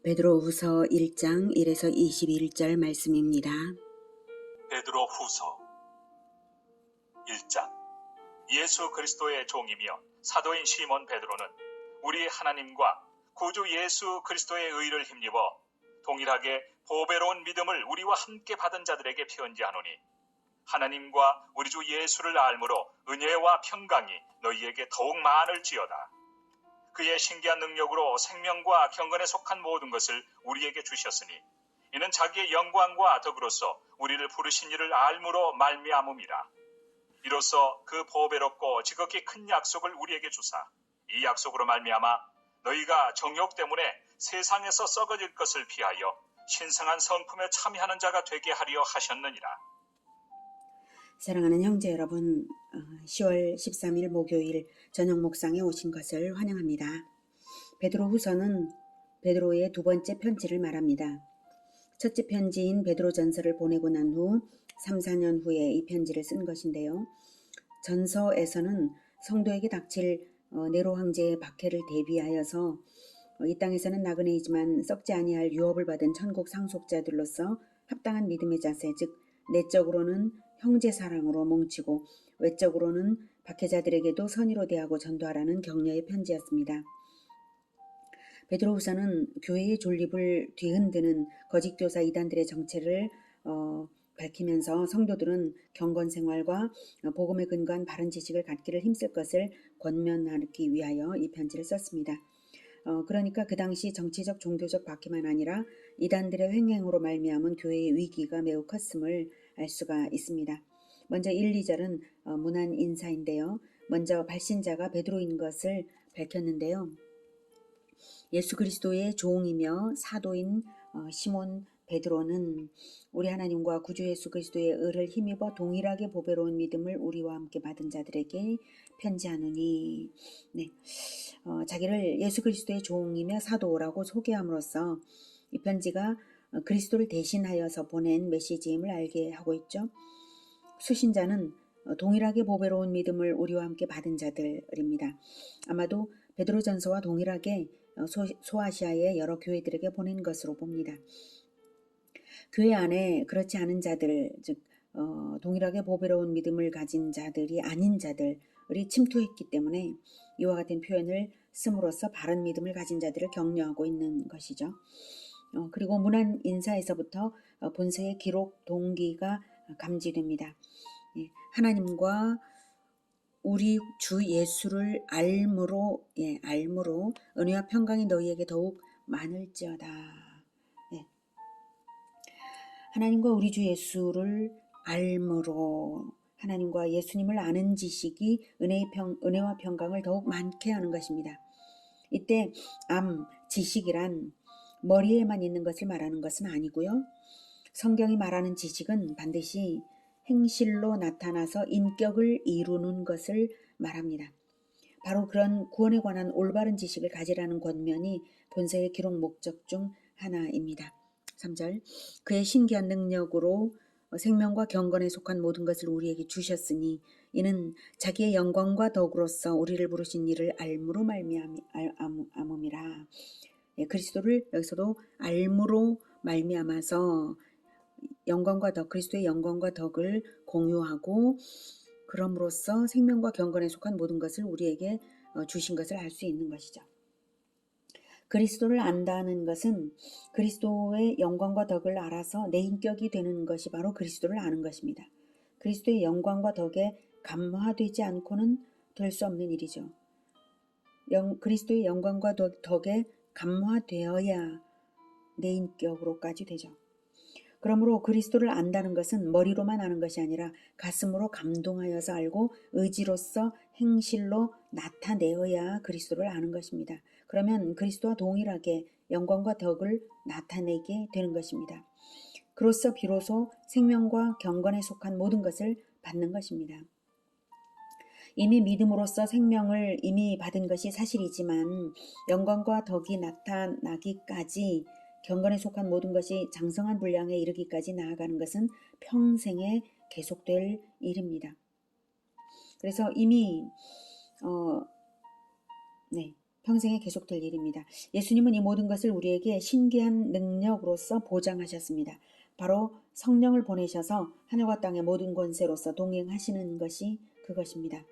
베드로후서 1장 1에서 21절 말씀입니다. 베드로후서 1장. 예수 그리스도의 종이며 사도인 시몬 베드로는 우리 하나님과 구주 예수 그리스도의 의를 힘입어 동일하게 보배로운 믿음을 우리와 함께 받은 자들에게 편지하노니, 하나님과 우리 주 예수를 알므로 은혜와 평강이 너희에게 더욱 많을지어다. 그의 신기한 능력으로 생명과 경건에 속한 모든 것을 우리에게 주셨으니, 이는 자기의 영광과 덕으로서 우리를 부르신 이를 알므로 말미암음이라. 이로써 그 보배롭고 지극히 큰 약속을 우리에게 주사, 이 약속으로 말미암아 너희가 정욕 때문에 세상에서 썩어질 것을 피하여 신성한 성품에 참여하는 자가 되게 하려 하셨느니라. 사랑하는 형제 여러분, 10월 13일 목요일 저녁 묵상에 오신 것을 환영합니다. 베드로후서는 베드로의 두 번째 편지를 말합니다. 첫째 편지인 베드로전서를 보내고 난 후 3, 4년 후에 이 편지를 쓴 것인데요. 전서에서는 성도에게 닥칠 네로 황제의 박해를 대비하여서 이 땅에서는 나그네이지만 썩지 아니할 유업을 받은 천국 상속자들로서 합당한 믿음의 자세, 즉 내적으로는 형제 사랑으로 뭉치고 외적으로는 박해자들에게도 선의로 대하고 전도하라는 격려의 편지였습니다. 베드로후서는 교회의 존립을 뒤흔드는 거짓 교사 이단들의 정체를 밝히면서 성도들은 경건 생활과 복음에 근거한 바른 지식을 갖기를 힘쓸 것을 권면하기 위하여 이 편지를 썼습니다. 그러니까 그 당시 정치적 종교적 박해만 아니라 이단들의 횡행으로 말미암은 교회의 위기가 매우 컸음을 알 수가 있습니다. 먼저 1, 2절은 문안 인사인데요. 먼저 발신자가 베드로인 것을 밝혔는데요. 예수 그리스도의 종이며 사도인 시몬 베드로는 우리 하나님과 구주 예수 그리스도의 의를 힘입어 동일하게 보배로운 믿음을 우리와 함께 받은 자들에게 편지하노니, 자기를 예수 그리스도의 종이며 사도라고 소개함으로써 이 편지가 그리스도를 대신하여서 보낸 메시지임을 알게 하고 있죠. 수신자는 동일하게 보배로운 믿음을 우리와 함께 받은 자들입니다. 아마도 베드로전서와 동일하게 소아시아의 여러 교회들에게 보낸 것으로 봅니다. 교회 안에 그렇지 않은 자들, 즉 동일하게 보배로운 믿음을 가진 자들이 아닌 자들이 침투했기 때문에 이와 같은 표현을 씀으로써 바른 믿음을 가진 자들을 격려하고 있는 것이죠. 그리고 문안 인사에서부터 본서의 기록 동기가 감지됩니다. 하나님과 우리 주 예수를 알므로 은혜와 평강이 너희에게 더욱 많을지어다. 하나님과 우리 주 예수를 알므로, 하나님과 예수님을 아는 지식이 은혜와 평강을 더욱 많게 하는 것입니다. 이때 지식이란 머리에만 있는 것을 말하는 것은 아니고요. 성경이 말하는 지식은 반드시 행실로 나타나서 인격을 이루는 것을 말합니다. 바로 그런 구원에 관한 올바른 지식을 가지라는 권면이 본서의 기록 목적 중 하나입니다. 3절, 그의 신기한 능력으로 생명과 경건에 속한 모든 것을 우리에게 주셨으니, 이는 자기의 영광과 덕으로서 우리를 부르신 이를 알므로 말미암음이라. 그리스도를 여기서도 알므로 말미암아서 영광과 덕, 그리스도의 영광과 덕을 공유하고 그럼으로써 생명과 경건에 속한 모든 것을 우리에게 주신 것을 알 수 있는 것이죠. 그리스도를 안다는 것은 그리스도의 영광과 덕을 알아서 내 인격이 되는 것이 바로 그리스도를 아는 것입니다. 그리스도의 영광과 덕에 감화되지 않고는 될 수 없는 일이죠. 그리스도의 영광과 덕에 감화되어야 내 인격으로까지 되죠. 그러므로 그리스도를 안다는 것은 머리로만 아는 것이 아니라 가슴으로 감동하여서 알고 의지로서 행실로 나타내어야 그리스도를 아는 것입니다. 그러면 그리스도와 동일하게 영광과 덕을 나타내게 되는 것입니다. 그로써 비로소 생명과 경건에 속한 모든 것을 받는 것입니다. 이미 믿음으로써 생명을 이미 받은 것이 사실이지만 영광과 덕이 나타나기까지, 경건에 속한 모든 것이 장성한 분량에 이르기까지 나아가는 것은 평생에 계속될 일입니다. 그래서 이미 평생에 계속될 일입니다. 예수님은 이 모든 것을 우리에게 신기한 능력으로서 보장하셨습니다. 바로 성령을 보내셔서 하늘과 땅의 모든 권세로서 동행하시는 것이 그것입니다.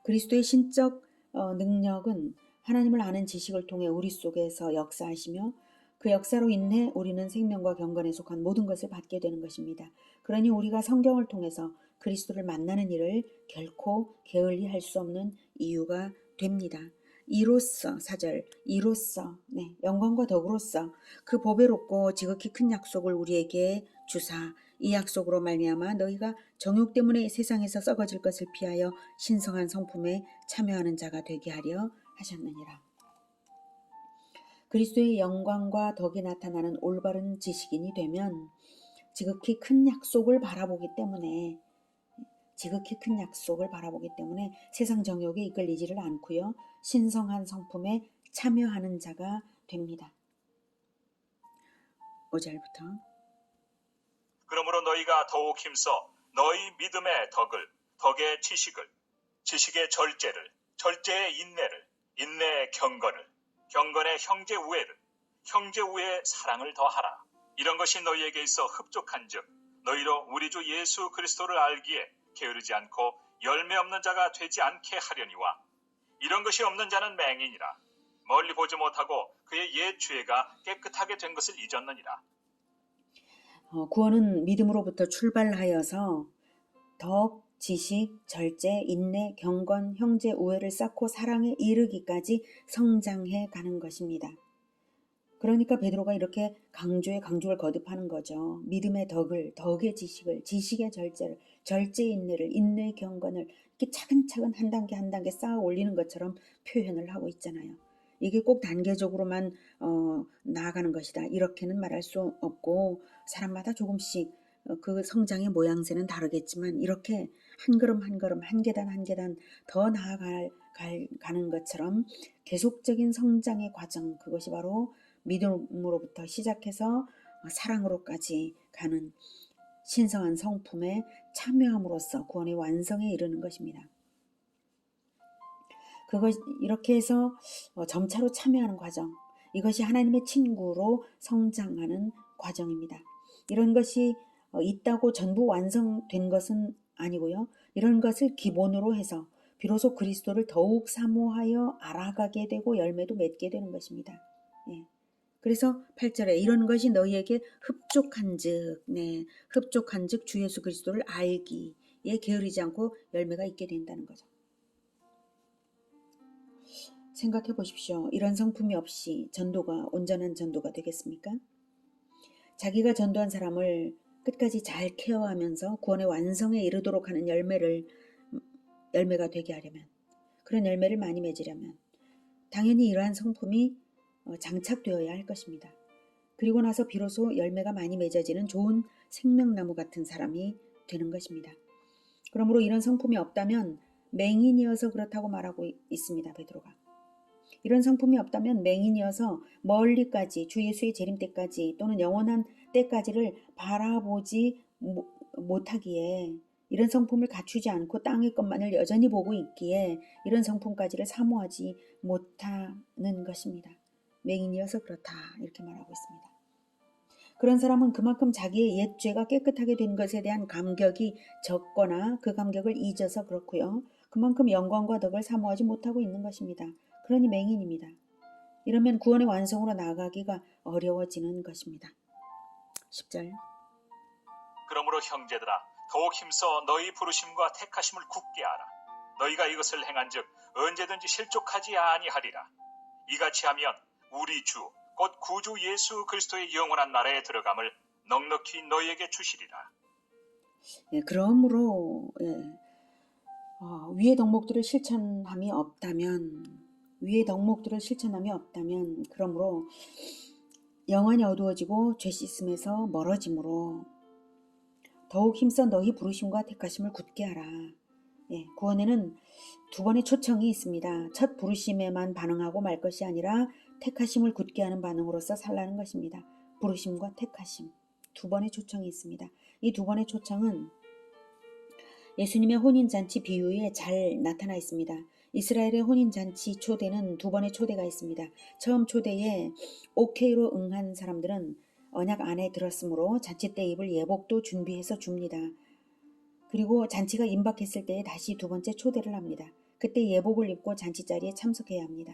그리스도의 신적 능력은 하나님을 아는 지식을 통해 우리 속에서 역사하시며 그 역사로 인해 우리는 생명과 경건에 속한 모든 것을 받게 되는 것입니다. 그러니 우리가 성경을 통해서 그리스도를 만나는 일을 결코 게을리할 수 없는 이유가 됩니다. 이로써 4절 이로써 영광과 덕으로써 그 보배롭고 지극히 큰 약속을 우리에게 주사 이 약속으로 말미암아 너희가 정욕 때문에 세상에서 썩어질 것을 피하여 신성한 성품에 참여하는 자가 되게 하려 하셨느니라. 그리스도의 영광과 덕이 나타나는 올바른 지식인이 되면 지극히 큰 약속을 바라보기 때문에 세상 정욕에 이끌리지를 않고요. 신성한 성품에 참여하는 자가 됩니다. 5절부터 그러므로 너희가 더욱 힘써 너희 믿음의 덕을, 덕의 지식을, 지식의 절제를, 절제의 인내를, 인내의 경건을, 경건의 형제 우애를, 형제 우애의 사랑을 더하라. 이런 것이 너희에게 있어 흡족한즉 너희로 우리 주 예수 그리스도를 알기에 게으르지 않고 열매 없는 자가 되지 않게 하려니와 이런 것이 없는 자는 맹인이라 멀리 보지 못하고 그의 옛 죄가 깨끗하게 된 것을 잊었느니라. 구원은 믿음으로부터 출발하여서 덕, 지식, 절제, 인내, 경건, 형제 우애를 쌓고 사랑에 이르기까지 성장해 가는 것입니다. 그러니까 베드로가 이렇게 강조를 거듭하는 거죠. 믿음의 덕을, 덕의 지식을, 지식의 절제를, 절제의 인내를, 인내의 경건을 이렇게 차근차근 한 단계 한 단계 쌓아 올리는 것처럼 표현을 하고 있잖아요. 이게 꼭 단계적으로만 나아가는 것이다. 이렇게는 말할 수 없고 사람마다 조금씩 그 성장의 모양새는 다르겠지만 이렇게 한 걸음 한 걸음 한 계단 한 계단 더 나아가는 것처럼 계속적인 성장의 과정, 그것이 바로 믿음으로부터 시작해서 사랑으로까지 가는 신성한 성품에 참여함으로써 구원의 완성에 이르는 것입니다. 이렇게 해서 점차로 참여하는 과정, 이것이 하나님의 친구로 성장하는 과정입니다. 이런 것이 있다고 전부 완성된 것은 아니고요. 이런 것을 기본으로 해서 비로소 그리스도를 더욱 사모하여 알아가게 되고 열매도 맺게 되는 것입니다. 예. 그래서 8절에 이런 것이 너희에게 흡족한즉 주 예수 그리스도를 알기에 게으르지 않고 열매가 있게 된다는 거죠. 생각해 보십시오. 이런 성품이 없이 전도가 온전한 전도가 되겠습니까? 자기가 전도한 사람을 끝까지 잘 케어하면서 구원의 완성에 이르도록 하는 열매가 되게 하려면, 그런 열매를 많이 맺으려면 당연히 이러한 성품이 장착되어야 할 것입니다. 그리고 나서 비로소 열매가 많이 맺어지는 좋은 생명나무 같은 사람이 되는 것입니다. 그러므로 이런 성품이 없다면 맹인이어서 그렇다고 말하고 있습니다. 베드로가. 이런 성품이 없다면 맹인이어서 멀리까지 주 예수의 재림 때까지 또는 영원한 때까지를 바라보지 못하기에, 이런 성품을 갖추지 않고 땅의 것만을 여전히 보고 있기에 이런 성품까지를 사모하지 못하는 것입니다. 맹인이어서 그렇다 이렇게 말하고 있습니다. 그런 사람은 그만큼 자기의 옛 죄가 깨끗하게 된 것에 대한 감격이 적거나 그 감격을 잊어서 그렇고요. 그만큼 영광과 덕을 사모하지 못하고 있는 것입니다. 그러니 맹인입니다. 이러면 구원의 완성으로 나아가기가 어려워지는 것입니다. 10절 그러므로 형제들아 더욱 힘써 너희 부르심과 택하심을 굳게 하라. 너희가 이것을 행한즉 언제든지 실족하지 아니하리라. 이같이 하면 우리 주 곧 구주 예수 그리스도의 영원한 나라에 들어감을 넉넉히 너희에게 주시리라. 그러므로 위의 덕목들을 실천함이 없다면 그러므로 영안이 어두워지고 죄 씻음에서 멀어짐으로 더욱 힘써 너희 부르심과 택하심을 굳게 하라. 구원에는 두 번의 초청이 있습니다. 첫 부르심에만 반응하고 말 것이 아니라 택하심을 굳게 하는 반응으로서 살라는 것입니다. 부르심과 택하심, 두 번의 초청이 있습니다. 이 두 번의 초청은 예수님의 혼인잔치 비유에 잘 나타나 있습니다. 이스라엘의 혼인잔치 초대는 두 번의 초대가 있습니다. 처음 초대에 오케이로 응한 사람들은 언약 안에 들었으므로 잔치 때 입을 예복도 준비해서 줍니다. 그리고 잔치가 임박했을 때에 다시 두 번째 초대를 합니다. 그때 예복을 입고 잔치 자리에 참석해야 합니다.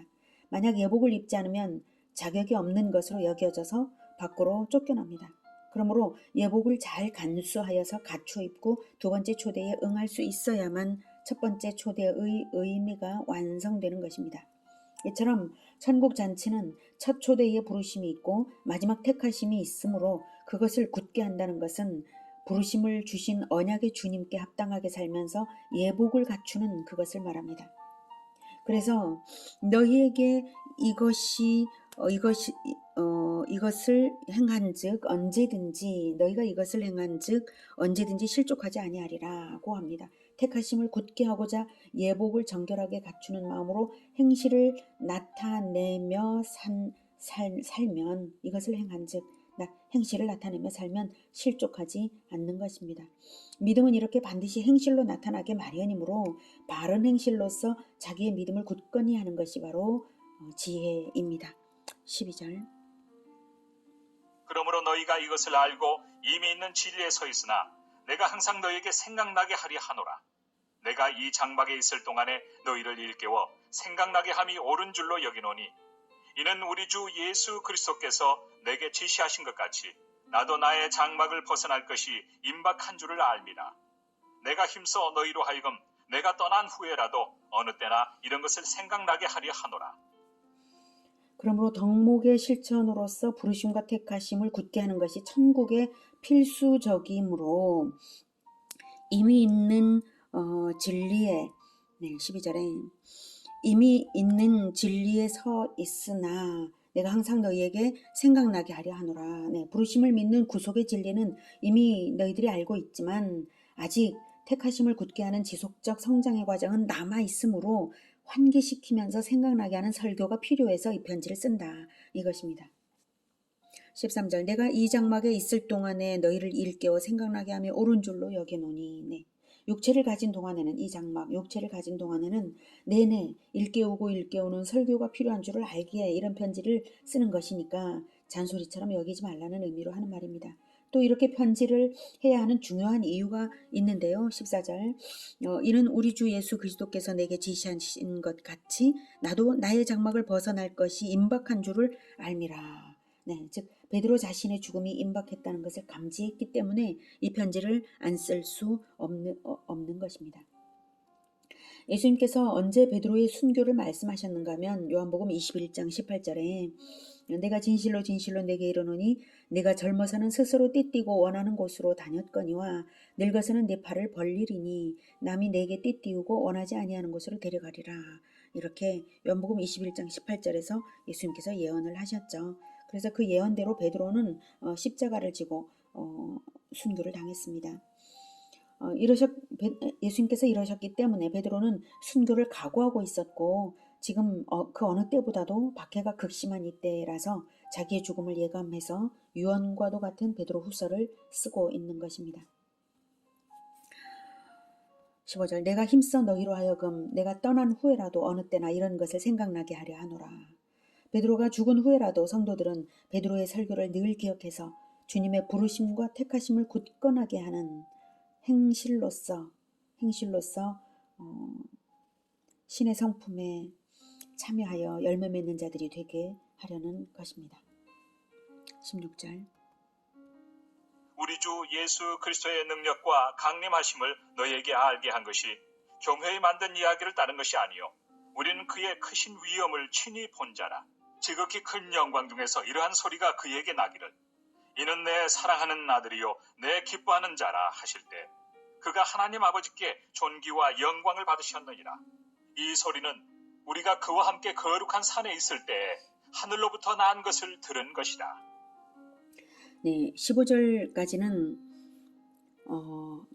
만약 예복을 입지 않으면 자격이 없는 것으로 여겨져서 밖으로 쫓겨납니다. 그러므로 예복을 잘 간수하여서 갖춰 입고 두 번째 초대에 응할 수 있어야만 첫 번째 초대의 의미가 완성되는 것입니다. 이처럼 천국 잔치는 첫 초대의 부르심이 있고 마지막 택하심이 있으므로 그것을 굳게 한다는 것은 부르심을 주신 언약의 주님께 합당하게 살면서 예복을 갖추는 그것을 말합니다. 그래서 너희에게 이것을 행한즉 언제든지 너희가 이것을 행한즉 언제든지 실족하지 아니하리라고 합니다. 택하심을 굳게 하고자 예복을 정결하게 갖추는 마음으로 행실을 나타내며 살면 이것을 행한즉 행실을 나타내며 살면 실족하지 않는 것입니다. 믿음은 이렇게 반드시 행실로 나타나게 마련이므로 바른 행실로서 자기의 믿음을 굳건히 하는 것이 바로 지혜입니다. 12절 그러므로 너희가 이것을 알고 이미 있는 진리에 서 있으나 내가 항상 너희에게 생각나게 하려 하노라. 내가 이 장막에 있을 동안에 너희를 일깨워 생각나게 함이 옳은 줄로 여기노니 이는 우리 주 예수 그리스도께서 내게 지시하신 것 같이 나도 나의 장막을 벗어날 것이 임박한 줄을 알미라. 내가 힘써 너희로 하여금 내가 떠난 후에라도 어느 때나 이런 것을 생각나게 하려 하노라. 그러므로 덕목의 실천으로서 부르심과 택하심을 굳게 하는 것이 천국의 필수적이므로 이미 있는 진리에 12절에 이미 있는 진리에 서 있으나 내가 항상 너희에게 생각나게 하려 하노라. 부르심을 믿는 구속의 진리는 이미 너희들이 알고 있지만 아직 택하심을 굳게 하는 지속적 성장의 과정은 남아 있으므로 환기시키면서 생각나게 하는 설교가 필요해서 이 편지를 쓴다. 이것입니다. 13절 내가 이 장막에 있을 동안에 너희를 일깨워 생각나게 하며 옳은 줄로 여기노니 육체를 가진 동안에는 이 장막, 육체를 가진 동안에는 내내 일깨우는 설교가 필요한 줄을 알기에 이런 편지를 쓰는 것이니까 잔소리처럼 여기지 말라는 의미로 하는 말입니다. 또 이렇게 편지를 해야 하는 중요한 이유가 있는데요. 14절 이는 우리 주 예수 그리스도께서 내게 지시하신 것 같이 나도 나의 장막을 벗어날 것이 임박한 줄을 알미라. 즉 베드로 자신의 죽음이 임박했다는 것을 감지했기 때문에 이 편지를 안 쓸 수 없는 것입니다. 예수님께서 언제 베드로의 순교를 말씀하셨는가 하면 요한복음 21장 18절에 내가 진실로 진실로 내게 이르노니 내가 젊어서는 스스로 띠띠고 원하는 곳으로 다녔거니와 늙어서는 내 팔을 벌리리니 남이 내게 띠띠우고 원하지 아니하는 곳으로 데려가리라. 이렇게 요한복음 21장 18절에서 예수님께서 예언을 하셨죠. 그래서 그 예언대로 베드로는 십자가를 지고 순교를 당했습니다. 예수님께서 이러셨기 때문에 베드로는 순교를 각오하고 있었고 지금 그 어느 때보다도 박해가 극심한 이때라서 자기의 죽음을 예감해서 유언과도 같은 베드로 후서를 쓰고 있는 것입니다. 15절 내가 힘써 너희로 하여금 내가 떠난 후에라도 어느 때나 이런 것을 생각나게 하려 하노라. 베드로가 죽은 후에라도 성도들은 베드로의 설교를 늘 기억해서 주님의 부르심과 택하심을 굳건하게 하는 행실로서 신의 성품에 참여하여 열매 맺는 자들이 되게 하려는 것입니다. 16절 우리 주 예수 그리스도의 능력과 강림하심을 너희에게 알게 한 것이 교회에 만든 이야기를 따른 것이 아니요 우리는 그의 크신 위엄을 친히 본 자라. 지극히 큰 영광 중에서 이러한 소리가 그에게 나기를 이는 내 사랑하는 아들이요 내 기뻐하는 자라 하실 때 그가 하나님 아버지께 존귀와 영광을 받으셨느니라. 이 소리는 우리가 그와 함께 거룩한 산에 있을 때 하늘로부터 난 것을 들은 것이다. 15절까지는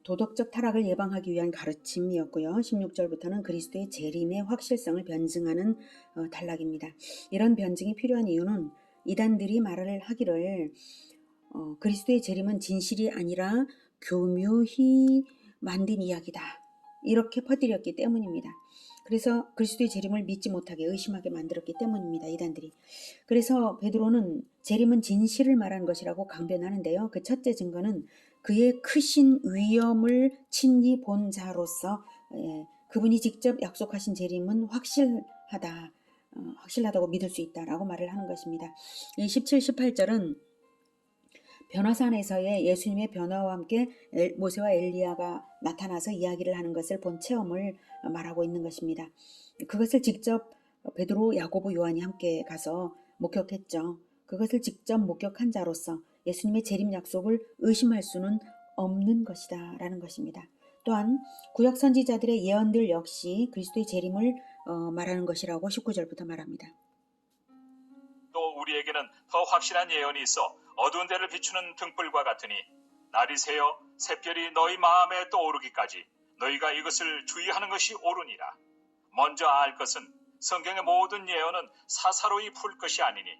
도덕적 타락을 예방하기 위한 가르침이었고요. 16절부터는 그리스도의 재림의 확실성을 변증하는 단락입니다. 이런 변증이 필요한 이유는 이단들이 말을 하기를 그리스도의 재림은 진실이 아니라 교묘히 만든 이야기다. 이렇게 퍼뜨렸기 때문입니다. 그래서 그리스도의 재림을 믿지 못하게 의심하게 만들었기 때문입니다. 이단들이. 그래서 베드로는 재림은 진실을 말하는 것이라고 강변하는데요. 그 첫째 증거는 그의 크신 위엄을 친히 본 자로서 그분이 직접 약속하신 재림은 확실하다고 믿을 수 있다라고 말을 하는 것입니다. 17, 18절은 변화산에서의 예수님의 변화와 함께 모세와 엘리야가 나타나서 이야기를 하는 것을 본 체험을 말하고 있는 것입니다. 그것을 직접 베드로, 야고보, 요한이 함께 가서 목격했죠. 그것을 직접 목격한 자로서 예수님의 재림 약속을 의심할 수는 없는 것이다 라는 것입니다. 또한 구약 선지자들의 예언들 역시 그리스도의 재림을 말하는 것이라고 19절부터 말합니다. 또 우리에게는 더 확실한 예언이 있어 어두운 데를 비추는 등불과 같으니 날이 새어 샛별이 너희 마음에 떠오르기까지 너희가 이것을 주의하는 것이 옳으니라. 먼저 알 것은 성경의 모든 예언은 사사로이 풀 것이 아니니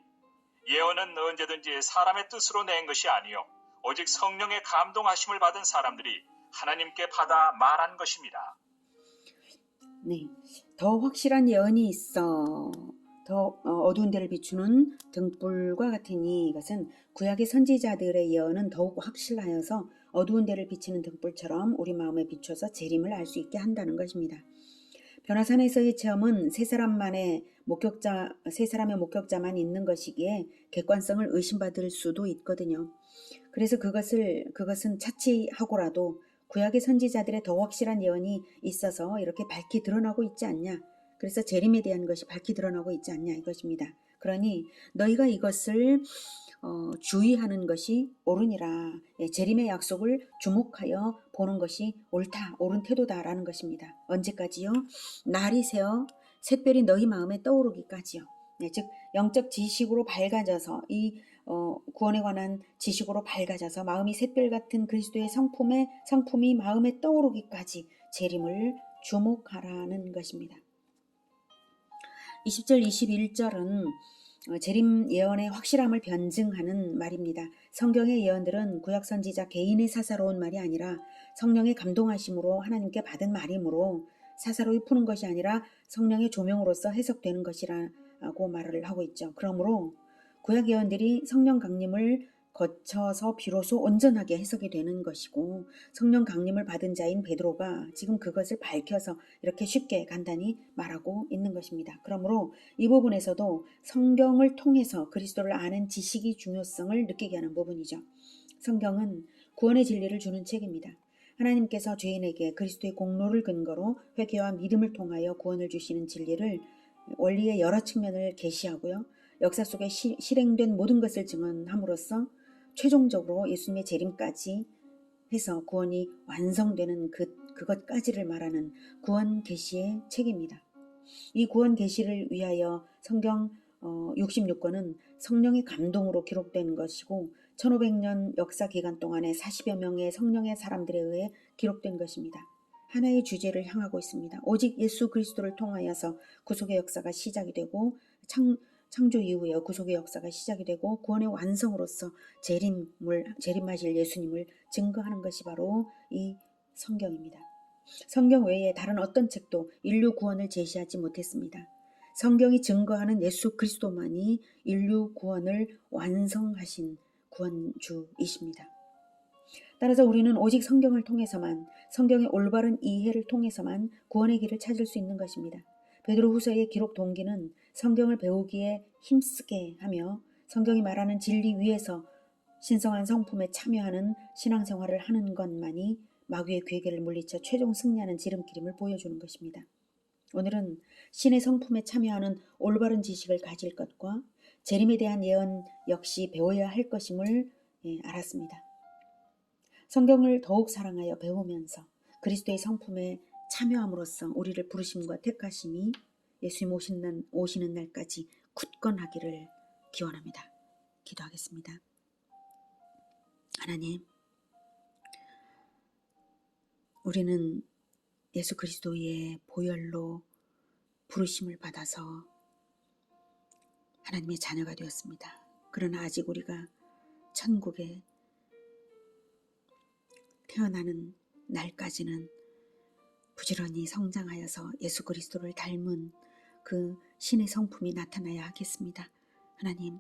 예언은 언제든지 사람의 뜻으로 낸 것이 아니요 오직 성령의 감동하심을 받은 사람들이 하나님께 받아 말한 것입니다. 네, 더 확실한 예언이 있어 더 어두운 데를 비추는 등불과 같으니 이것은 구약의 선지자들의 예언은 더욱 확실하여서 어두운 데를 비치는 등불처럼 우리 마음에 비춰서 재림을 알 수 있게 한다는 것입니다. 변화산에서의 체험은 세 사람의 목격자만 있는 것이기에 객관성을 의심받을 수도 있거든요. 그래서 그것은 차치하고라도 구약의 선지자들의 더 확실한 예언이 있어서 이렇게 밝히 드러나고 있지 않냐. 그래서 재림에 대한 것이 밝히 드러나고 있지 않냐 이것입니다. 그러니 너희가 이것을 주의하는 것이 옳으니라. 재림의 약속을 주목하여 보는 것이 옳다, 옳은 태도다라는 것입니다. 언제까지요? 날이 새어 샛별이 너희 마음에 떠오르기까지요. 즉 영적 지식으로 밝아져서 이 구원에 관한 지식으로 밝아져서 마음이 샛별 같은 그리스도의 성품이 마음에 떠오르기까지 재림을 주목하라는 것입니다. 20절 21절은 재림 예언의 확실함을 변증하는 말입니다. 성경의 예언들은 구약 선지자 개인의 사사로운 말이 아니라 성령의 감동하심으로 하나님께 받은 말이므로 사사로이 푸는 것이 아니라 성령의 조명으로서 해석되는 것이라고 말을 하고 있죠. 그러므로 구약 예언들이 성령 강림을 거쳐서 비로소 온전하게 해석이 되는 것이고 성령 강림을 받은 자인 베드로가 지금 그것을 밝혀서 이렇게 쉽게 간단히 말하고 있는 것입니다. 그러므로 이 부분에서도 성경을 통해서 그리스도를 아는 지식의 중요성을 느끼게 하는 부분이죠. 성경은 구원의 진리를 주는 책입니다. 하나님께서 죄인에게 그리스도의 공로를 근거로 회개와 믿음을 통하여 구원을 주시는 진리를 원리의 여러 측면을 계시하고요. 역사 속에 실행된 모든 것을 증언함으로써 최종적으로 예수님의 재림까지 해서 구원이 완성되는 그것까지를 말하는 구원 계시의 책입니다. 이 구원 계시를 위하여 성경 66권은 성령의 감동으로 기록된 것이고 1500년 역사 기간 동안에 40여 명의 성령의 사람들에 의해 기록된 것입니다. 하나의 주제를 향하고 있습니다. 오직 예수 그리스도를 통하여서 구속의 역사가 시작이 되고 창조 이후에 구속의 역사가 시작이 되고 구원의 완성으로서 재림하실 예수님을 증거하는 것이 바로 이 성경입니다. 성경 외에 다른 어떤 책도 인류 구원을 제시하지 못했습니다. 성경이 증거하는 예수 그리스도만이 인류 구원을 완성하신 구원주이십니다. 따라서 우리는 오직 성경을 통해서만, 성경의 올바른 이해를 통해서만 구원의 길을 찾을 수 있는 것입니다. 베드로후서의 기록 동기는 성경을 배우기에 힘쓰게 하며 성경이 말하는 진리 위에서 신성한 성품에 참여하는 신앙생활을 하는 것만이 마귀의 괴계를 물리쳐 최종 승리하는 지름길임을 보여주는 것입니다. 오늘은 신의 성품에 참여하는 올바른 지식을 가질 것과 재림에 대한 예언 역시 배워야 할 것임을 알았습니다. 성경을 더욱 사랑하여 배우면서 그리스도의 성품에 참여함으로써 우리를 부르심과 택하심이 예수님 오시는 날까지 굳건하기를 기원합니다. 기도하겠습니다. 하나님, 우리는 예수 그리스도의 보혈로 부르심을 받아서 하나님의 자녀가 되었습니다. 그러나 아직 우리가 천국에 태어나는 날까지는 부지런히 성장하여서 예수 그리스도를 닮은 그 신의 성품이 나타나야 하겠습니다. 하나님,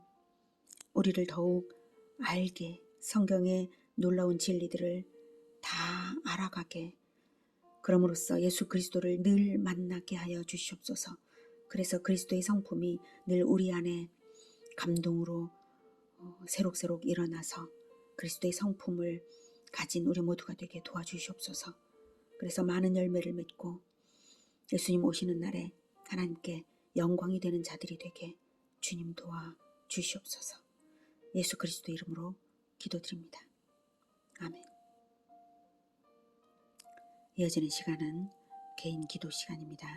우리를 더욱 알게 성경의 놀라운 진리들을 다 알아가게, 그럼으로써 예수 그리스도를 늘 만나게 하여 주시옵소서. 그래서 그리스도의 성품이 늘 우리 안에 감동으로 새록새록 일어나서 그리스도의 성품을 가진 우리 모두가 되게 도와주시옵소서. 그래서 많은 열매를 맺고 예수님 오시는 날에 하나님께 영광이 되는 자들이 되게 주님 도와 주시옵소서. 예수 그리스도 이름으로 기도드립니다. 아멘. 이어지는 시간은 개인 기도 시간입니다.